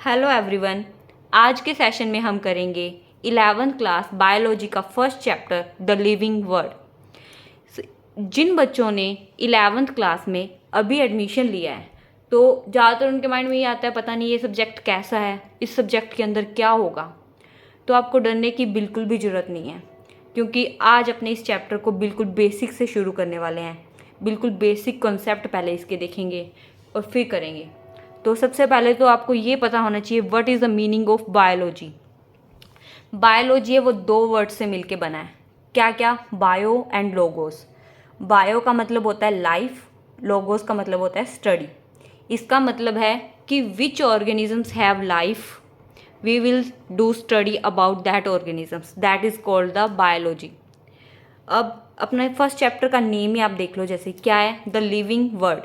Hello everyone. आज के session में हम करेंगे 11th क्लास बायोलॉजी का first chapter the living world. जिन बच्चों ने 11th क्लास में अभी एडमिशन लिया है तो ज़्यादातर उनके माइंड में ये आता है पता नहीं ये सब्जेक्ट कैसा है, इस सब्जेक्ट के अंदर क्या होगा। तो आपको डरने की बिल्कुल भी ज़रूरत नहीं है, क्योंकि आज अपने इस चैप्टर को बिल्कुल बेसिक से शुरू करने वाले हैं। बिल्कुल बेसिक कॉन्सेप्ट पहले इसके देखेंगे और फिर करेंगे। तो सबसे पहले तो आपको ये पता होना चाहिए what is the meaning of biology. Biology है वो दो वर्ड से मिलके बना है। क्या क्या? Bio and logos. बायो का मतलब होता है लाइफ, लोगोस का मतलब होता है स्टडी। इसका मतलब है कि which organisms have life we will do study about that organisms, that is called the biology. अब अपने फर्स्ट चैप्टर का नेम ही आप देख लो, जैसे क्या है, द लिविंग वर्ल्ड।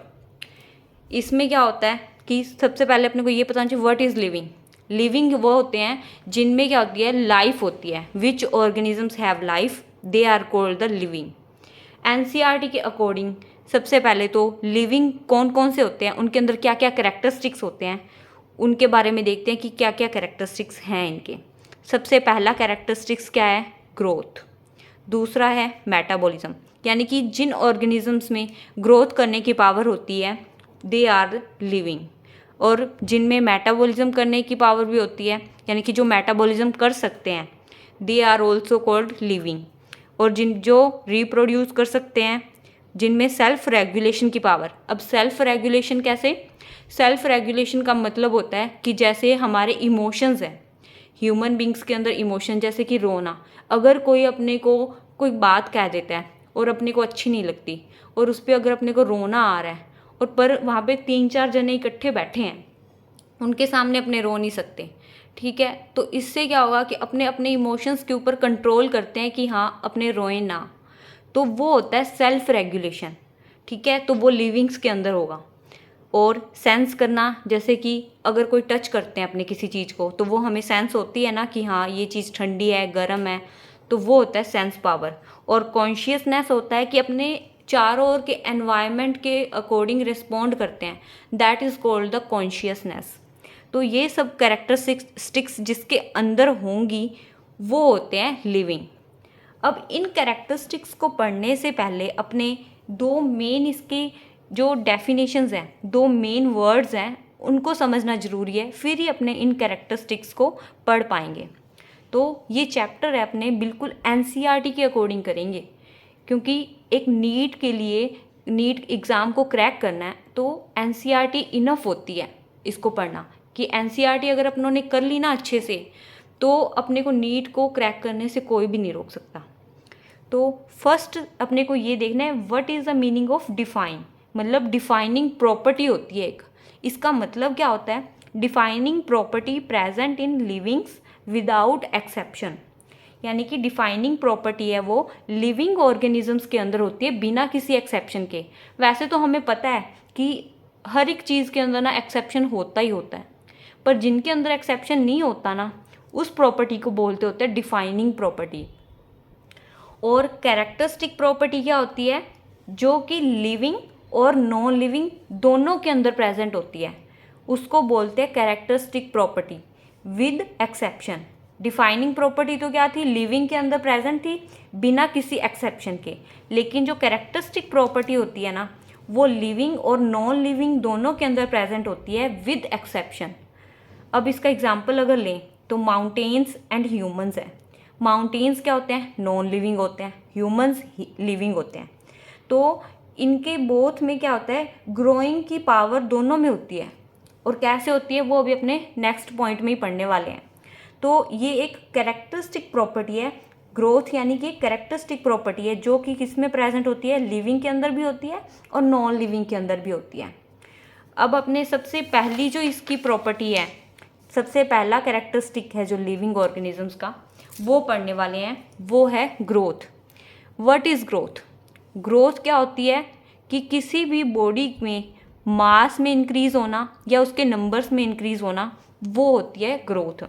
इसमें क्या होता है कि सबसे पहले अपने को ये पता होना चाहिए व्हाट इज़ लिविंग। लिविंग वो होते हैं जिनमें क्या होती है, लाइफ होती है। Which organisms have life they are called the living. NCERT के अकॉर्डिंग सबसे पहले तो लिविंग कौन कौन से होते हैं, उनके अंदर क्या क्या कैरेक्टरिस्टिक्स होते हैं, उनके बारे में देखते हैं कि क्या क्या कैरेक्टरिस्टिक्स हैं इनके। सबसे पहला कैरेक्टरिस्टिक्स क्या है? ग्रोथ। दूसरा है मेटाबॉलिज्म, यानी कि जिन ऑर्गेनिजम्स में ग्रोथ करने की पावर होती है दे आर लिविंग, और जिनमें मेटाबॉलिज्म करने की पावर भी होती है, यानी कि जो मेटाबॉलिज्म कर सकते हैं, they are also called living. और जो रिप्रोड्यूस कर सकते हैं, जिनमें सेल्फ रेगुलेशन की पावर। अब सेल्फ रेगुलेशन कैसे? सेल्फ रेगुलेशन का मतलब होता है कि जैसे हमारे इमोशंस हैं, ह्यूमन बींग्स के अंदर इमोशन, जैसे कि रोना। अगर कोई अपने को कोई बात कह देता है और अपने को अच्छी नहीं लगती, और उस पर अगर अपने को रोना आ रहा है, और पर वहाँ पे 3-4 जने इकट्ठे बैठे हैं, उनके सामने अपने रो नहीं सकते, ठीक है? तो इससे क्या होगा कि अपने अपने इमोशंस के ऊपर कंट्रोल करते हैं कि हाँ अपने रोएं ना। तो वो होता है सेल्फ रेगुलेशन, ठीक है? तो वो लिविंग्स के अंदर होगा। और सेंस करना, जैसे कि अगर कोई टच करते हैं अपने किसी चीज़ को तो वो हमें सेंस होती है ना कि हाँ ये चीज़ ठंडी है, गर्म है, तो वो होता है सेंस पावर। और कॉन्शियसनेस होता है कि अपने चारों ओर के एनवायरनमेंट के अकॉर्डिंग रिस्पॉन्ड करते हैं, that is called the consciousness. तो ये सब कैरेक्टरिस्टिक्स जिसके अंदर होंगी वो होते हैं लिविंग। अब इन कैरेक्टरिस्टिक्स को पढ़ने से पहले अपने दो मेन इसके जो डेफिनेशंस हैं, दो मेन वर्ड्स हैं, उनको समझना ज़रूरी है, फिर ही अपने इन कैरेक्टरिस्टिक्स को पढ़ पाएंगे। तो ये चैप्टर है अपने बिल्कुल एनसीईआरटी के अकॉर्डिंग करेंगे, क्योंकि एक नीट के लिए, नीट एग्ज़ाम को क्रैक करना है तो एनसीईआरटी इनफ होती है इसको पढ़ना, कि एनसीईआरटी अगर अपनों ने कर ली ना अच्छे से, तो अपने को नीट को क्रैक करने से कोई भी नहीं रोक सकता। तो फर्स्ट अपने को ये देखना है what is the meaning of define. मतलब डिफाइनिंग प्रॉपर्टी होती है एक। इसका मतलब क्या होता है? Defining property present in livings without exception. यानी कि डिफाइनिंग प्रॉपर्टी है वो लिविंग ऑर्गेनिजम्स के अंदर होती है बिना किसी एक्सेप्शन के। वैसे तो हमें पता है कि हर एक चीज़ के अंदर ना एक्सेप्शन होता ही होता है, पर जिनके अंदर एक्सेप्शन नहीं होता ना, उस प्रॉपर्टी को बोलते होते हैं डिफाइनिंग प्रॉपर्टी। और कैरेक्टरिस्टिक प्रॉपर्टी क्या होती है? जो कि लिविंग और नॉन लिविंग दोनों के अंदर प्रेजेंट होती है, उसको बोलते हैं characteristic property with exception. Defining property तो क्या थी? लिविंग के अंदर प्रेजेंट थी बिना किसी एक्सेप्शन के। लेकिन जो कैरेक्टरिस्टिक प्रॉपर्टी होती है ना, वो लिविंग और नॉन लिविंग दोनों के अंदर प्रेजेंट होती है विद एक्सेप्शन। अब इसका एग्जाम्पल अगर लें तो माउंटेन्स एंड ह्यूमंस है। माउंटेन्स क्या होते हैं? नॉन लिविंग होते हैं। ह्यूमंस लिविंग होते हैं। तो इनके बोथ में क्या होता है? ग्रोइंग की पावर दोनों में होती है। और कैसे होती है वो अभी अपने नेक्स्ट पॉइंट में ही पढ़ने वाले हैं। तो ये एक कैरेक्टरिस्टिक प्रॉपर्टी है। ग्रोथ यानी कि कैरेक्टरिस्टिक प्रॉपर्टी है जो कि किस में प्रेजेंट होती है? लिविंग के अंदर भी होती है और नॉन लिविंग के अंदर भी होती है। अब अपने सबसे पहली जो इसकी प्रॉपर्टी है, सबसे पहला कैरेक्टरिस्टिक है जो लिविंग ऑर्गेनिजम्स का, वो पढ़ने वाले हैं, वो है growth. What is growth? Growth क्या होती है कि किसी भी बॉडी में मास में इंक्रीज होना या उसके नंबर्स में इंक्रीज होना, वो होती है ग्रोथ।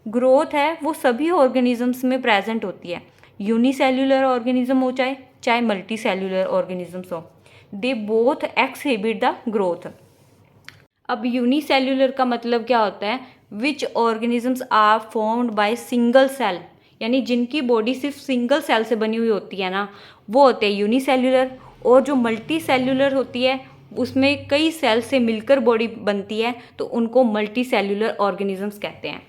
ग्रोथ है वो सभी ऑर्गेनिजम्स में प्रेजेंट होती है, यूनिसेल्युलर ऑर्गेनिज्म हो चाहे चाहे मल्टी सेल्युलर ऑर्गेनिजम्स हो, they both exhibit the growth. अब यूनिसेल्यूलर का मतलब क्या होता है, which organisms are formed by single cell, यानी जिनकी बॉडी सिर्फ सिंगल सेल से बनी हुई होती है ना, वो होते हैं यूनिसेल्यूलर। और जो मल्टी सेल्यूलर होती है उसमें कई सेल से मिलकर बॉडी बनती है, तो उनको मल्टी सेल्यूलर ऑर्गेनिजम्स कहते हैं।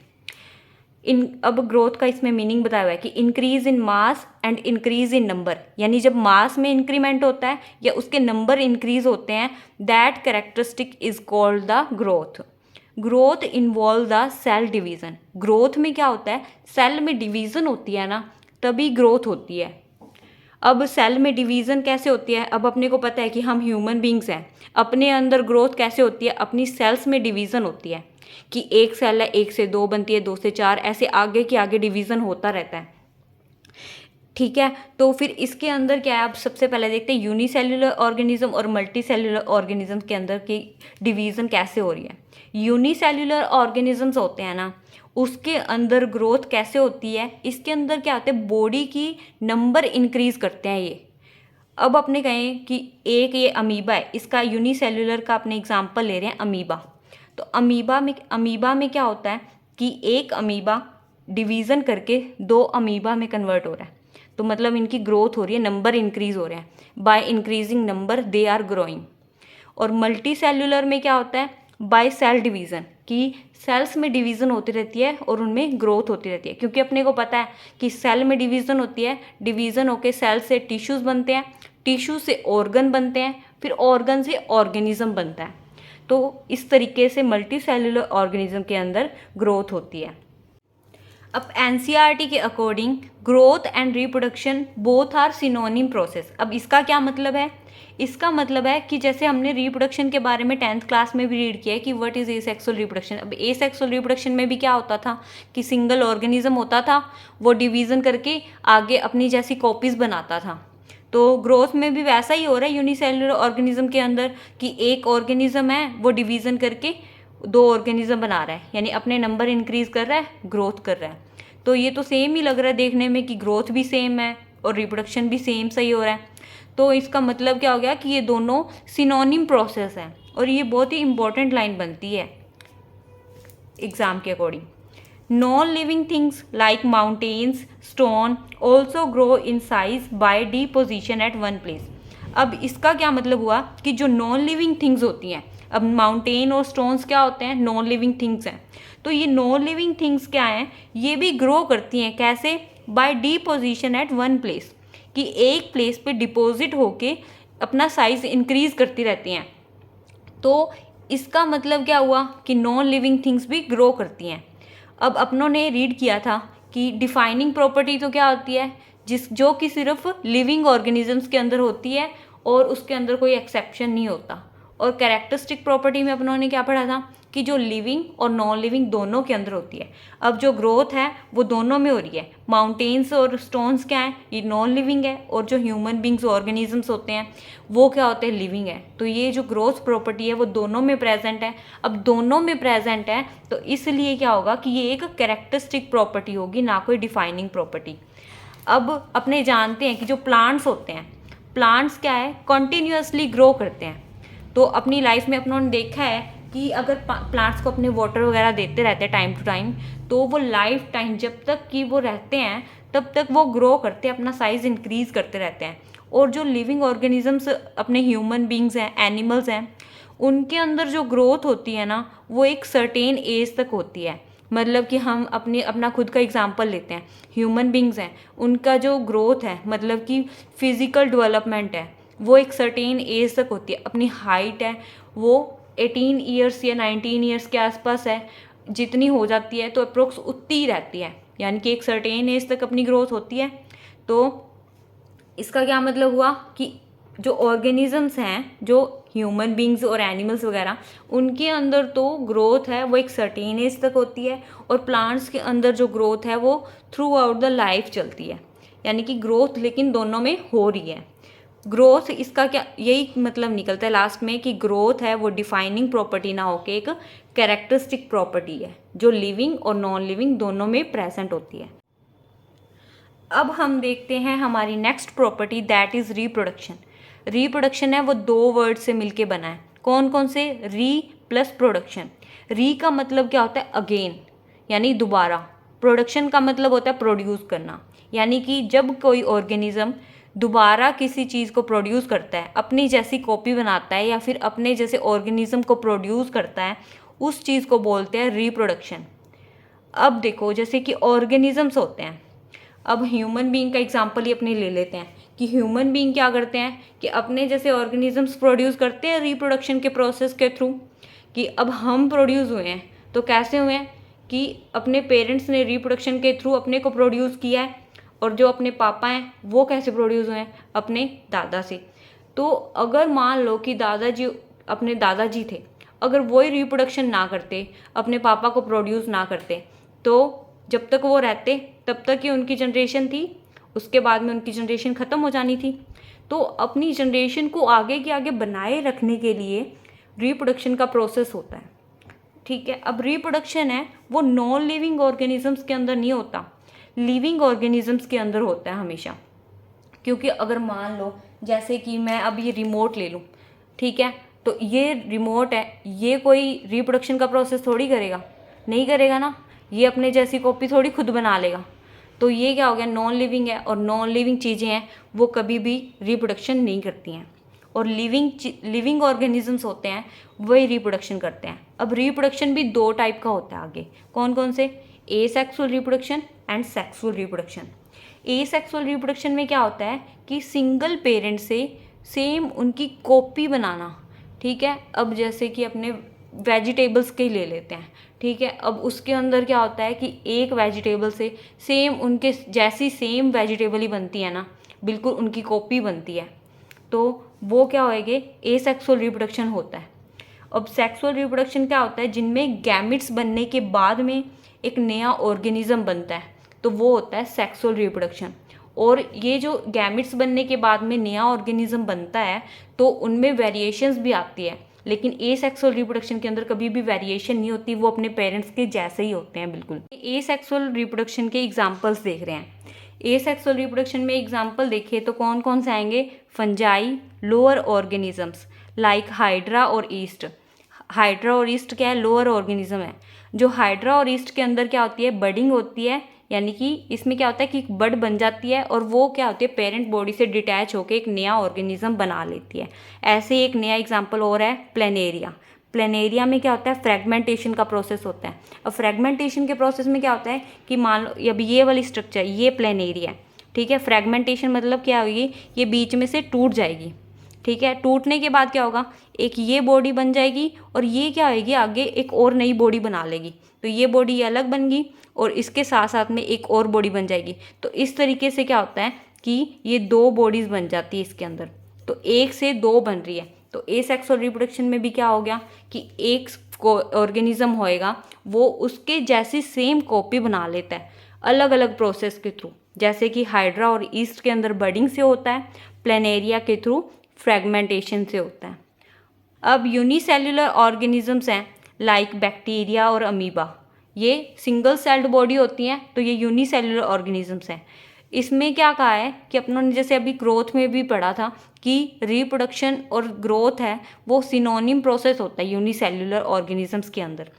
अब ग्रोथ का इसमें मीनिंग बताया हुआ है कि increase in mass and increase in number, यानी जब मास में इंक्रीमेंट होता है या उसके नंबर इंक्रीज होते हैं, that characteristic is called the growth. Growth involve the cell division. Growth में क्या होता है, सेल में डिवीजन होती है ना, तभी ग्रोथ होती है। अब सेल में डिवीज़न कैसे होती है, अब अपने को पता है कि हम ह्यूमन बींग्स हैं, अपने अंदर ग्रोथ कैसे होती है, अपनी सेल्स में डिवीज़न होती है कि एक सेल है, एक से दो बनती है, दो से चार, ऐसे आगे के आगे डिवीज़न होता रहता है। ठीक है, तो फिर इसके अंदर क्या है, अब सबसे पहले देखते हैं यूनिसेल्युलर ऑर्गेनिज्म और मल्टी सेल्युलर ऑर्गेनिज्म के अंदर की डिवीज़न कैसे हो रही है। यूनिसेल्युलर ऑर्गेनिजम्स होते हैं ना, उसके अंदर ग्रोथ कैसे होती है, इसके अंदर क्या होता है, बॉडी की नंबर इंक्रीज करते हैं ये। अब अपने कहें कि एक ये अमीबा है, इसका यूनिसेल्युलर का अपने एग्जांपल ले रहे हैं अमीबा। तो अमीबा में क्या होता है कि एक अमीबा डिवीज़न करके दो अमीबा में कन्वर्ट हो रहा है, तो मतलब इनकी ग्रोथ हो रही है, नंबर इंक्रीज हो रहे हैं, by increasing number they are growing. और मल्टी सेल्यूलर में क्या होता है, बाय सेल डिवीज़न, कि सेल्स में डिवीज़न होती रहती है और उनमें ग्रोथ होती रहती है, क्योंकि अपने को पता है कि सेल में डिवीज़न होती है, डिवीज़न होके सेल से टिश्यूज़ बनते हैं, टिश्यू से ऑर्गन बनते हैं, फिर ऑर्गन से ऑर्गेनिज्म बनता है। तो इस तरीके से मल्टी सेल्यूलर ऑर्गेनिज्म के अंदर ग्रोथ होती है। अब एनसीईआरटी के according growth and reproduction both are synonym process. अब इसका क्या मतलब है, इसका मतलब है कि जैसे हमने रिप्रोडक्शन के बारे में 10th क्लास में भी रीड किया है कि व्हाट इज़ एसेक्सुअल रिप्रोडक्शन। अब एसेक्सुअल रिप्रोडक्शन में भी क्या होता था कि सिंगल ऑर्गेनिज्म होता था, वो डिवीज़न करके आगे अपनी जैसी कॉपीज़ बनाता था। तो ग्रोथ में भी वैसा ही हो रहा है यूनिसेल्युलर ऑर्गेनिज्म के अंदर, कि एक ऑर्गेनिज्म है वो डिवीज़न करके दो ऑर्गेनिज्म बना रहा है, यानी अपने नंबर इंक्रीज कर रहा है, ग्रोथ कर रहा है। तो ये तो सेम ही लग रहा है देखने में कि ग्रोथ भी सेम है और रिप्रोडक्शन भी सेम सही हो रहा है। तो इसका मतलब क्या हो गया कि ये दोनों सिनोनिम प्रोसेस हैं, और ये बहुत ही इंपॉर्टेंट लाइन बनती है एग्जाम के according. Non living things like mountains, stone also grow in size by deposition at one place. अब इसका क्या मतलब हुआ कि जो नॉन लिविंग थिंग्स होती हैं, अब माउंटेन और स्टोन्स क्या होते हैं, नॉन लिविंग थिंग्स हैं, तो ये नॉन लिविंग थिंग्स क्या हैं, ये भी ग्रो करती हैं। कैसे, by deposition at one place, कि एक प्लेस पे डिपॉजिट होके अपना साइज इंक्रीज करती रहती हैं। तो इसका मतलब क्या हुआ कि नॉन लिविंग थिंग्स भी ग्रो करती हैं। अब अपनों ने रीड किया था कि डिफाइनिंग प्रॉपर्टी तो क्या होती है, जो कि सिर्फ लिविंग ऑर्गेनिजम्स के अंदर होती है और उसके अंदर कोई एक्सेप्शन नहीं होता। और कैरेक्टरिस्टिक प्रॉपर्टी में अपनों ने क्या पढ़ा था कि जो लिविंग और नॉन लिविंग दोनों के अंदर होती है। अब जो ग्रोथ है वो दोनों में हो रही है। माउंटेन्स और स्टोन्स क्या हैं, ये नॉन लिविंग है, और जो ह्यूमन बींग्स ऑर्गेनिजम्स होते हैं वो क्या होते हैं, लिविंग है। तो ये जो ग्रोथ प्रॉपर्टी है वो दोनों में प्रेजेंट है। अब दोनों में प्रेजेंट है तो इसलिए क्या होगा कि ये एक कैरेक्टरिस्टिक प्रॉपर्टी होगी, ना कोई डिफाइनिंग प्रॉपर्टी। अब अपने जानते हैं कि जो प्लांट्स होते हैं, प्लांट्स क्या है, कॉन्टीन्यूसली ग्रो करते हैं। तो अपनी लाइफ में अपनों ने देखा है कि अगर प्लांट्स को अपने वाटर वगैरह देते रहते हैं टाइम टू टाइम, तो वो लाइफ टाइम जब तक कि वो रहते हैं तब तक वो ग्रो करते हैं, अपना साइज इंक्रीज करते रहते हैं। और जो लिविंग ऑर्गेनिजम्स अपने ह्यूमन बींग्स हैं, एनिमल्स हैं, उनके अंदर जो ग्रोथ होती है ना, वो एक सर्टेन एज तक होती है। मतलब कि हम अपना खुद का एग्जांपल लेते हैं, ह्यूमन बींग्स हैं, उनका जो ग्रोथ है मतलब कि फिजिकल डेवलपमेंट है वो एक सर्टेन एज तक होती है। अपनी हाइट है वो 18 ईयर्स या 19 ईयर्स के आसपास है, जितनी हो जाती है तो अप्रोक्स उतनी ही रहती है, यानी कि एक सर्टेन एज तक अपनी ग्रोथ होती है। तो इसका क्या मतलब हुआ कि जो ऑर्गेनिजम्स हैं, जो ह्यूमन बींग्स और एनिमल्स वगैरह, उनके अंदर तो ग्रोथ है वो एक सर्टेन एज तक होती है, और प्लांट्स के अंदर जो ग्रोथ है वो थ्रू आउट द लाइफ चलती है। यानी कि ग्रोथ लेकिन दोनों में हो रही है। ग्रोथ इसका क्या यही मतलब निकलता है लास्ट में कि ग्रोथ है वो डिफाइनिंग प्रॉपर्टी ना होके एक कैरेक्टरिस्टिक प्रॉपर्टी है, जो लिविंग और नॉन लिविंग दोनों में प्रेजेंट होती है। अब हम देखते हैं हमारी next property, that is reproduction. Reproduction है वो दो वर्ड से मिलके बना है। कौन कौन से, री प्लस प्रोडक्शन। री का मतलब क्या होता है? अगेन, यानी दोबारा। प्रोडक्शन का मतलब होता है प्रोड्यूस करना, यानी कि जब कोई ऑर्गेनिज्म दोबारा किसी चीज़ को प्रोड्यूस करता है, अपनी जैसी कॉपी बनाता है या फिर अपने जैसे ऑर्गेनिज्म को प्रोड्यूस करता है, उस चीज़ को बोलते हैं रिप्रोडक्शन। अब देखो, जैसे कि ऑर्गेनिजम्स होते हैं, अब ह्यूमन बीइंग का एग्जांपल ही अपने ले लेते हैं कि ह्यूमन बीइंग क्या करते हैं कि अपने जैसे ऑर्गेनिजम्स प्रोड्यूस करते हैं रिप्रोडक्शन के प्रोसेस के थ्रू। कि अब हम प्रोड्यूस हुए हैं तो कैसे हुए हैं कि अपने पेरेंट्स ने रिप्रोडक्शन के थ्रू अपने को प्रोड्यूस किया है, और जो अपने पापा हैं वो कैसे प्रोड्यूस हुए हैं? अपने दादा से। तो अगर मान लो कि दादाजी, अपने दादाजी थे, अगर वही रिप्रोडक्शन ना करते, अपने पापा को प्रोड्यूस ना करते, तो जब तक वो रहते तब तक ही उनकी जनरेशन थी, उसके बाद में उनकी जनरेशन ख़त्म हो जानी थी। तो अपनी जनरेशन को आगे के आगे बनाए रखने के लिए रिप्रोडक्शन का प्रोसेस होता है। ठीक है, अब रिप्रोडक्शन है वो नॉन लिविंग ऑर्गेनिजम्स के अंदर नहीं होता, लिविंग ऑर्गेनिजम्स के अंदर होता है हमेशा। क्योंकि अगर मान लो जैसे कि मैं अब ये रिमोट ले लूँ, ठीक है, तो ये रिमोट है, ये कोई रिप्रोडक्शन का प्रोसेस थोड़ी करेगा, नहीं करेगा ना, ये अपने जैसी कॉपी थोड़ी खुद बना लेगा। तो ये क्या हो गया? नॉन लिविंग है, और नॉन लिविंग चीज़ें हैं वो कभी भी रिप्रोडक्शन नहीं करती हैं, और लिविंग ऑर्गेनिजम्स होते हैं वही रिप्रोडक्शन करते हैं। अब रिप्रोडक्शन भी दो टाइप का होता है आगे, कौन कौन से? Asexual reproduction and sexual reproduction. Asexual reproduction में क्या होता है कि सिंगल पेरेंट से सेम उनकी कॉपी बनाना। ठीक है, अब जैसे कि अपने वेजिटेबल्स के ही ले लेते हैं, ठीक है, अब उसके अंदर क्या होता है कि एक वेजिटेबल से सेम उनके जैसी सेम वेजिटेबल ही बनती है ना, बिल्कुल उनकी कॉपी बनती है, तो वो क्या होएगे? एसेक्सुअल रिप्रोडक्शन होता है। अब सेक्सुअल रिप्रोडक्शन क्या होता है? जिनमें गैमिट्स बनने के बाद में एक नया ऑर्गेनिज्म बनता है, तो वो होता है सेक्सुअल रिप्रोडक्शन। और ये जो गैमिट्स बनने के बाद में नया ऑर्गेनिज्म बनता है तो उनमें वेरिएशंस भी आती है, लेकिन एसेक्सुअल रिप्रोडक्शन के अंदर कभी भी वेरिएशन नहीं होती, वो अपने पेरेंट्स के जैसे ही होते हैं बिल्कुल। एसेक्सुअल रिप्रोडक्शन के एग्जांपल्स देख रहे हैं। एसेक्सुअल रिप्रोडक्शन में एग्जांपल देखिए तो कौन कौन से आएंगे? Fungi, lower organisms like hydra और ईस्ट। हाइड्रा और ईस्ट क्या है? लोअर ऑर्गेनिज्म है। जो हाइड्रा और ईस्ट के अंदर क्या होती है? बडिंग होती है, यानी कि इसमें क्या होता है कि बड बन जाती है और वो क्या होती है? पेरेंट बॉडी से डिटैच होकर एक नया ऑर्गेनिज्म बना लेती है। ऐसे एक नया एग्जाम्पल और है प्लेनेरिया। प्लेनेरिया में क्या होता है? फ्रेगमेंटेशन का प्रोसेस होता है। अब फ्रेगमेंटेशन के प्रोसेस में क्या होता है कि मान लो अभी ये वाली स्ट्रक्चर, ये प्लेनेरिया है, ठीक है, फ्रेगमेंटेशन मतलब क्या होगी? ये बीच में से टूट जाएगी, ठीक है, टूटने के बाद क्या होगा? एक ये बॉडी बन जाएगी और ये क्या होगी? आगे एक और नई बॉडी बना लेगी, तो ये बॉडी अलग बन गई और इसके साथ साथ में एक और बॉडी बन जाएगी। तो इस तरीके से क्या होता है कि ये दो बॉडीज़ बन जाती है इसके अंदर, तो एक से दो बन रही है। तो एसेक्सुअल रिप्रोडक्शन में भी क्या हो गया कि एक ऑर्गेनिज्म होएगा वो उसके जैसी सेम कॉपी बना लेता है अलग अलग प्रोसेस के थ्रू, जैसे कि हाइड्रा और ईस्ट के अंदर बडिंग से होता है, प्लेनेरिया के थ्रू फ्रेगमेंटेशन से होता है। अब यूनिसेल्युलर ऑर्गेनिजम्स हैं लाइक बैक्टीरिया और अमीबा, ये सिंगल सेल्ड बॉडी होती हैं, तो ये यूनिसेल्युलर ऑर्गेनिजम्स हैं। इसमें क्या कहा है कि अपनों ने जैसे अभी ग्रोथ में भी पढ़ा था कि रिप्रोडक्शन और ग्रोथ है वो सिनोनिम प्रोसेस होता है यूनिसेल्युलर ऑर्गेनिजम्स के अंदर।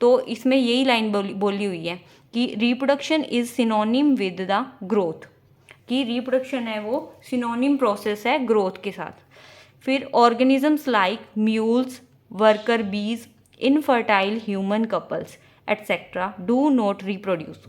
तो इसमें यही लाइन बोली हुई है कि reproduction is synonym with the growth, कि रिप्रोडक्शन है वो सिनोनिम प्रोसेस है ग्रोथ के साथ। फिर ऑर्गेनिजम्स लाइक म्यूल्स, वर्कर बीज, infertile human couples etcetera do not reproduce.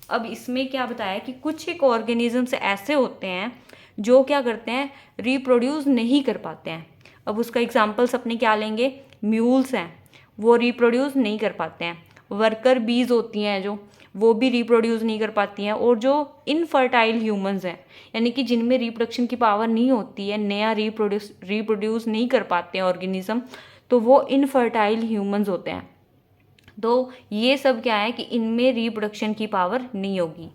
अब इसमें क्या बताया कि कुछ एक ऑर्गेनिजम्स ऐसे होते हैं जो क्या करते हैं? रिप्रोड्यूस नहीं कर पाते हैं। अब उसका एग्जांपल्स अपने क्या लेंगे? म्यूल्स हैं, वो रिप्रोड्यूस नहीं कर पाते हैं। वर्कर बीज होती हैं जो, वो भी रिप्रोड्यूस नहीं कर पाती हैं। और जो इनफर्टाइल ह्यूमंस हैं, यानी कि जिनमें रिप्रोडक्शन की पावर नहीं होती है, नया रिप्रोड्यूस नहीं कर पाते हैं ऑर्गेनिज्म, तो वो इनफर्टाइल ह्यूमंस होते हैं। तो ये सब क्या है कि इनमें रिप्रोडक्शन की पावर नहीं होगी।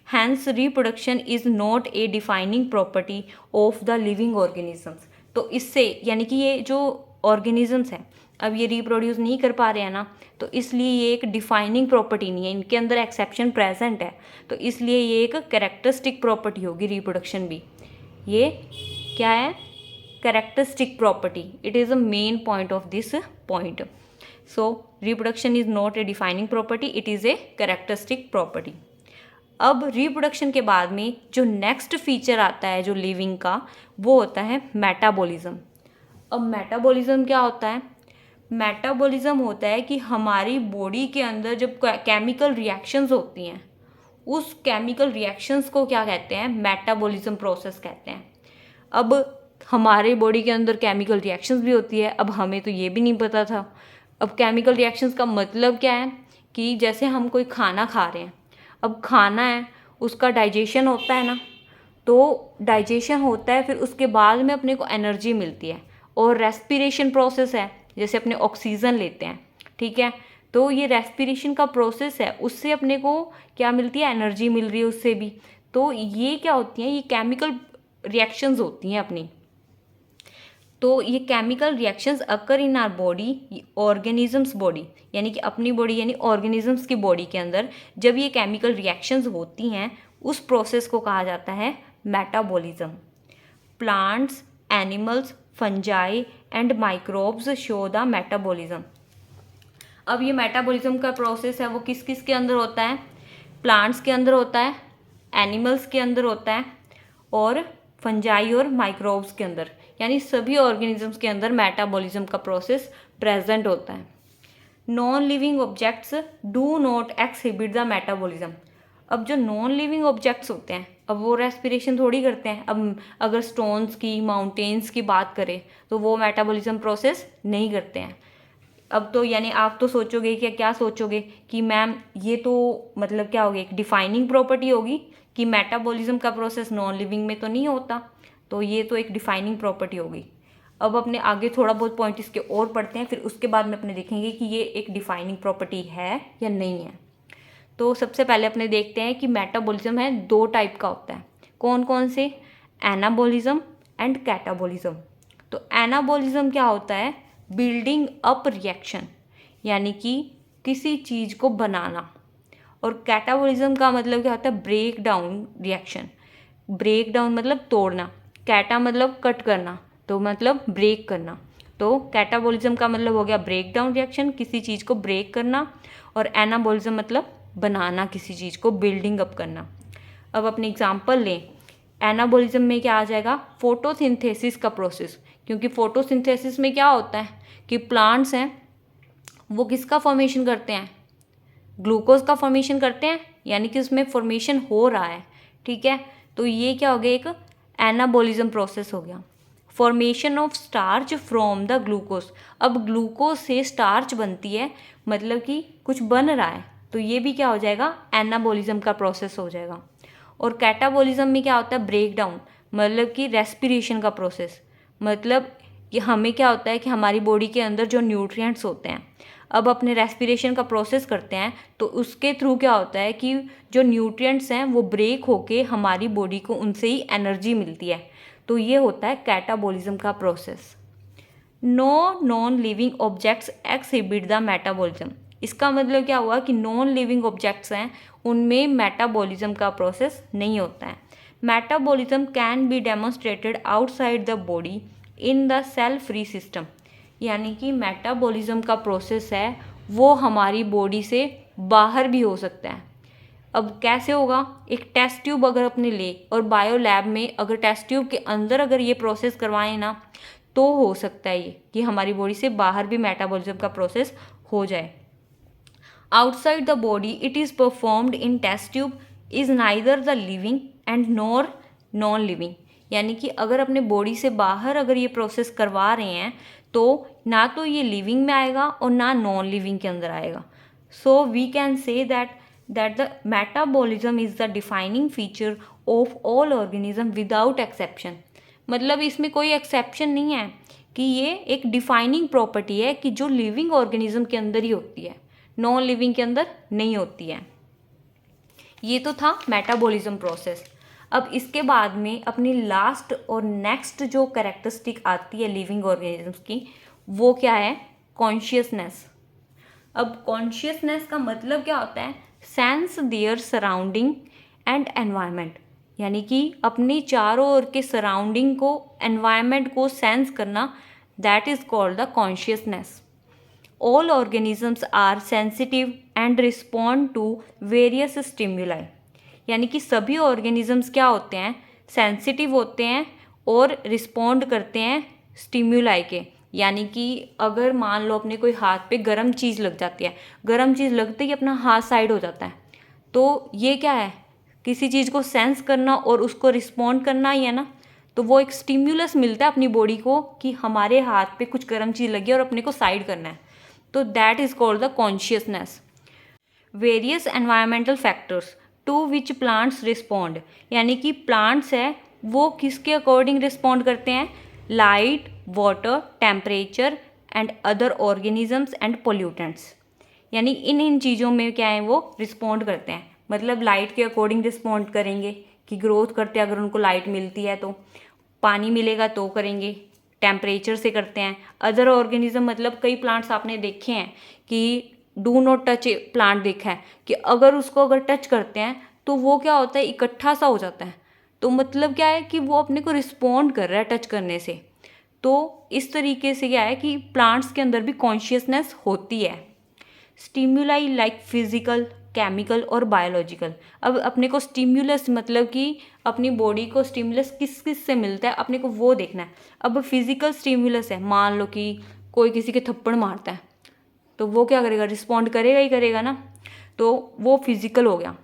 Hence reproduction is not a defining property of the living organisms. तो इससे यानी कि ये जो ऑर्गेनिजम्स हैं अब ये रिप्रोड्यूस नहीं कर पा रहे हैं ना, तो इसलिए ये एक डिफाइनिंग प्रॉपर्टी नहीं है, इनके अंदर एक्सेप्शन प्रेजेंट है, तो इसलिए ये एक कैरेक्टरिस्टिक प्रॉपर्टी होगी रिप्रोडक्शन भी। ये क्या है? Characteristic property, it is a main point of this point. So reproduction is not a defining property, it is a characteristic property. अब रिप्रोडक्शन के बाद में जो नेक्स्ट फीचर आता है जो लिविंग का, वो होता है मेटाबॉलिज्म। अब मेटाबॉलिज्म क्या होता है? मेटाबॉलिज्म होता है कि हमारी बॉडी के अंदर जब केमिकल रिएक्शंस होती हैं, उस केमिकल रिएक्शंस को क्या कहते हैं? मेटाबॉलिज्म प्रोसेस कहते हैं। अब हमारे बॉडी के अंदर केमिकल रिएक्शंस भी होती है, अब हमें तो ये भी नहीं पता था। अब केमिकल रिएक्शंस का मतलब क्या है कि जैसे हम कोई खाना खा रहे हैं, अब खाना है उसका डाइजेशन होता है ना, तो डाइजेशन होता है, फिर उसके बाद में अपने को एनर्जी मिलती है। और रेस्पिरेशन प्रोसेस है, जैसे अपने ऑक्सीजन लेते हैं, ठीक है, तो ये रेस्पिरेशन का प्रोसेस है, उससे अपने को क्या मिलती है? एनर्जी मिल रही है उससे भी। तो ये क्या होती हैं? ये केमिकल रिएक्शंस होती हैं अपनी। तो ये chemical reactions occur in our body, organisms body, यानी कि अपनी बॉडी यानी ऑर्गेनिजम्स की बॉडी के अंदर जब ये केमिकल रिएक्शंस होती हैं, उस प्रोसेस को कहा जाता है metabolism. Plants, animals, fungi and microbes show the metabolism. अब ये मेटाबॉलिज्म का प्रोसेस है वो किस किस के अंदर होता है? प्लांट्स के अंदर होता है, एनिमल्स के अंदर होता है, और फंजाई और माइक्रोब्स के अंदर, यानी सभी ऑर्गेनिजम्स के अंदर मेटाबॉलिज्म का प्रोसेस प्रेजेंट होता है। Non living objects do not exhibit the metabolism. अब जो नॉन लिविंग ऑब्जेक्ट्स होते हैं, अब वो रेस्पिरेशन थोड़ी करते हैं। अब अगर स्टोन्स की, माउंटेन्स की बात करें तो वो मेटाबॉलिज्म प्रोसेस नहीं करते हैं। अब तो यानी आप तो सोचोगे कि क्या सोचोगे कि मैम ये तो मतलब क्या होगी? एक डिफाइनिंग प्रॉपर्टी होगी कि मेटाबॉलिज्म का प्रोसेस नॉन लिविंग में तो नहीं होता, तो ये तो एक डिफाइनिंग प्रॉपर्टी होगी। अब अपने आगे थोड़ा बहुत पॉइंट इसके और पढ़ते हैं, फिर उसके बाद में अपने देखेंगे कि ये एक डिफाइनिंग प्रॉपर्टी है या नहीं है। तो सबसे पहले अपने देखते हैं कि मेटाबॉलिज्म है दो टाइप का होता है। कौन कौन से? Anabolism and catabolism. तो एनाबॉलिज्म क्या होता है? बिल्डिंग अप रिएक्शन, यानी कि किसी चीज़ को बनाना। और कैटाबॉलिज्म का मतलब क्या होता है? Break down reaction. Break down मतलब तोड़ना, कैटा मतलब कट करना, तो मतलब ब्रेक करना। तो कैटाबॉलिज्म का मतलब हो गया ब्रेक डाउन रिएक्शन, किसी चीज़ को ब्रेक करना, और एनाबॉलिज्म मतलब बनाना, किसी चीज़ को बिल्डिंग अप करना। अब अपने एग्जांपल लें, एनाबॉलिज्म में क्या आ जाएगा? फोटोसिंथेसिस का प्रोसेस, क्योंकि फोटोसिंथेसिस में क्या होता है कि प्लांट्स हैं वो किसका फॉर्मेशन करते हैं? ग्लूकोज का फॉर्मेशन करते हैं, यानी कि उसमें फॉर्मेशन हो रहा है, ठीक है। तो ये क्या हो गया? एक एनाबॉलिज्म प्रोसेस हो गया। Formation of starch from the glucose. अब ग्लूकोज से स्टार्च बनती है, मतलब कि कुछ बन रहा है, तो ये भी क्या हो जाएगा? एनाबॉलिज्म का प्रोसेस हो जाएगा। और कैटाबॉलिज्म में क्या होता है? ब्रेक डाउन, मतलब कि रेस्पिरेशन का प्रोसेस। मतलब कि हमें क्या होता है कि हमारी बॉडी के अंदर जो न्यूट्रिएंट्स होते हैं, अब अपने रेस्पिरेशन का प्रोसेस करते हैं, तो उसके थ्रू क्या होता है कि जो न्यूट्रिएंट्स हैं वो ब्रेक होके हमारी बॉडी को उनसे ही एनर्जी मिलती है। तो ये होता है कैटाबॉलिज्म का process. No non living objects exhibit the metabolism. इसका मतलब क्या हुआ कि नॉन लिविंग ऑब्जेक्ट्स हैं उनमें मेटाबॉलिज्म का प्रोसेस नहीं होता है। Metabolism can be demonstrated outside the body in the cell free system, यानी कि मेटाबॉलिज्म का प्रोसेस है वो हमारी बॉडी से बाहर भी हो सकता है। अब कैसे होगा? एक टेस्ट ट्यूब अगर अपने ले और बायो लैब में अगर टेस्ट ट्यूब के अंदर अगर ये प्रोसेस करवाएं ना, तो हो सकता है ये कि हमारी बॉडी से बाहर भी मेटाबॉलिज्म का प्रोसेस हो जाए। Outside the body it is performed in test tube is neither the living and nor non living, यानी कि अगर अपने बॉडी से बाहर अगर ये प्रोसेस करवा रहे हैं तो ना तो ये लिविंग में आएगा और ना नॉन लिविंग के अंदर आएगा। So we can say that the metabolism is the defining feature of all organism without exception. मतलब इसमें कोई एक्सेप्शन नहीं है कि ये एक डिफाइनिंग प्रॉपर्टी है कि जो लिविंग ऑर्गेनिज्म के अंदर ही होती है, नॉन लिविंग के अंदर नहीं होती है। ये तो था मेटाबॉलिज्म प्रोसेस। अब इसके बाद में अपनी लास्ट और नेक्स्ट जो कैरेक्टरिस्टिक आती है लिविंग ऑर्गेनिजम्स की, वो क्या है? कॉन्शियसनेस। अब कॉन्शियसनेस का मतलब क्या होता है? Sense their surrounding and environment, यानी कि अपनी चारों ओर के सराउंडिंग को, एनवायरनमेंट को सेंस करना, that is called the consciousness. All organisms are sensitive and respond to various stimuli, यानी कि सभी ऑर्गेनिजम्स क्या होते हैं, सेंसिटिव होते हैं और रिस्पॉन्ड करते हैं स्टिमुलाई के। यानी कि अगर मान लो अपने कोई हाथ पे गर्म चीज़ लग जाती है, गर्म चीज़ लगते ही अपना हाथ साइड हो जाता है, तो ये क्या है, किसी चीज़ को सेंस करना और उसको रिस्पॉन्ड करना ही है ना। तो वो एक स्टिम्युलस मिलता है अपनी बॉडी को कि हमारे हाथ पे कुछ गर्म चीज़ लगी है और अपने को साइड करना है, तो that is called the consciousness. Various environmental factors to which plants respond, यानी कि प्लांट्स है वो किसके अकॉर्डिंग रिस्पॉन्ड करते हैं, light, water, temperature and other organisms and pollutants, यानी इन चीज़ों में क्या है वो रिस्पॉन्ड करते हैं। मतलब लाइट के अकॉर्डिंग रिस्पॉन्ड करेंगे कि ग्रोथ करते हैं, अगर उनको लाइट मिलती है तो, पानी मिलेगा तो करेंगे, टेम्परेचर से करते हैं। अदर ऑर्गेनिज्म मतलब कई प्लांट्स आपने देखे हैं कि डू नॉट टच प्लांट देखा है कि अगर उसको अगर टच करते हैं तो वो क्या होता है, इकट्ठा सा हो जाता है, तो मतलब क्या है कि वो अपने को रिस्पॉन्ड कर रहा है टच करने से। तो इस तरीके से क्या है कि प्लांट्स के अंदर भी कॉन्शियसनेस होती है। स्टिम्युलाई लाइक फिजिकल, केमिकल और बायोलॉजिकल। अब अपने को स्टिम्युलस मतलब कि अपनी बॉडी को स्टिम्युलस किस किस से मिलता है अपने को वो देखना है। अब फिजिकल स्टिम्युलस है, मान लो कि कोई किसी के थप्पड़ मारता है तो वो क्या करेगा, रिस्पॉन्ड करेगा ही करेगा ना, तो वो फिजिकल हो गया।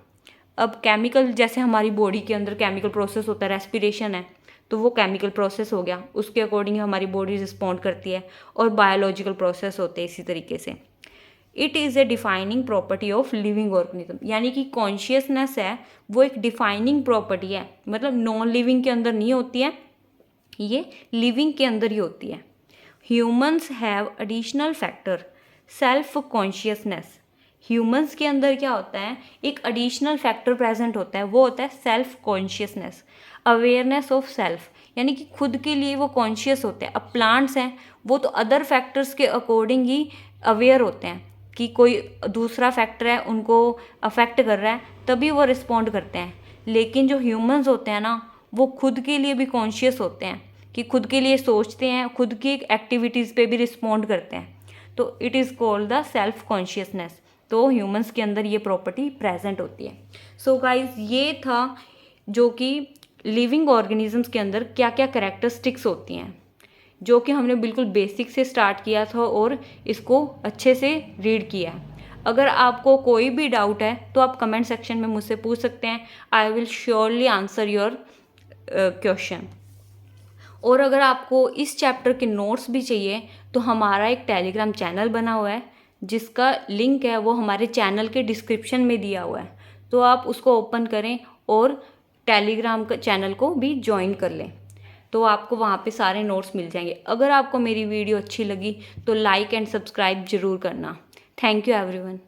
अब केमिकल, जैसे हमारी बॉडी के अंदर केमिकल प्रोसेस होता है, रेस्पिरेशन है, तो वो केमिकल प्रोसेस हो गया, उसके अकॉर्डिंग हमारी बॉडी रिस्पॉन्ड करती है। और बायोलॉजिकल प्रोसेस होते हैं इसी तरीके से। It is a defining property of living organism, यानी कि कॉन्शियसनेस है वो एक डिफाइनिंग प्रॉपर्टी है, मतलब नॉन लिविंग के अंदर नहीं होती है, ये लिविंग के अंदर ही होती है। Humans have additional factor self consciousness. Humans के अंदर क्या होता है, एक एडिशनल फैक्टर प्रेजेंट होता है, वो होता है self consciousness, awareness of self, यानी कि खुद के लिए वो कॉन्शियस होते हैं। अब प्लांट्स हैं वो तो अदर फैक्टर्स के अकॉर्डिंग ही अवेयर होते हैं कि कोई दूसरा फैक्टर है उनको अफेक्ट कर रहा है तभी वो रिस्पॉन्ड करते हैं। लेकिन जो ह्यूमंस होते हैं ना, वो खुद के लिए भी कॉन्शियस होते हैं कि खुद के लिए सोचते हैं, खुद की एक्टिविटीज़ पे भी रिस्पॉन्ड करते हैं, तो it is called the self consciousness. तो ह्यूमंस के अंदर ये प्रॉपर्टी प्रेजेंट होती है। सो गाइज, ये था जो कि लिविंग ऑर्गेनिजम्स के अंदर क्या क्या कैरेक्टरिस्टिक्स होती हैं, जो कि हमने बिल्कुल बेसिक से स्टार्ट किया था और इसको अच्छे से रीड किया। अगर आपको कोई भी डाउट है तो आप कमेंट सेक्शन में मुझसे पूछ सकते हैं, I will surely answer your question. और अगर आपको इस चैप्टर के नोट्स भी चाहिए तो हमारा एक टेलीग्राम चैनल बना हुआ है जिसका लिंक है वो हमारे चैनल के डिस्क्रिप्शन में दिया हुआ है, तो आप उसको ओपन करें और टेलीग्राम का चैनल को भी ज्वाइन कर लें, तो आपको वहाँ पे सारे नोट्स मिल जाएंगे। अगर आपको मेरी वीडियो अच्छी लगी तो लाइक एंड सब्सक्राइब ज़रूर करना। Thank you everyone.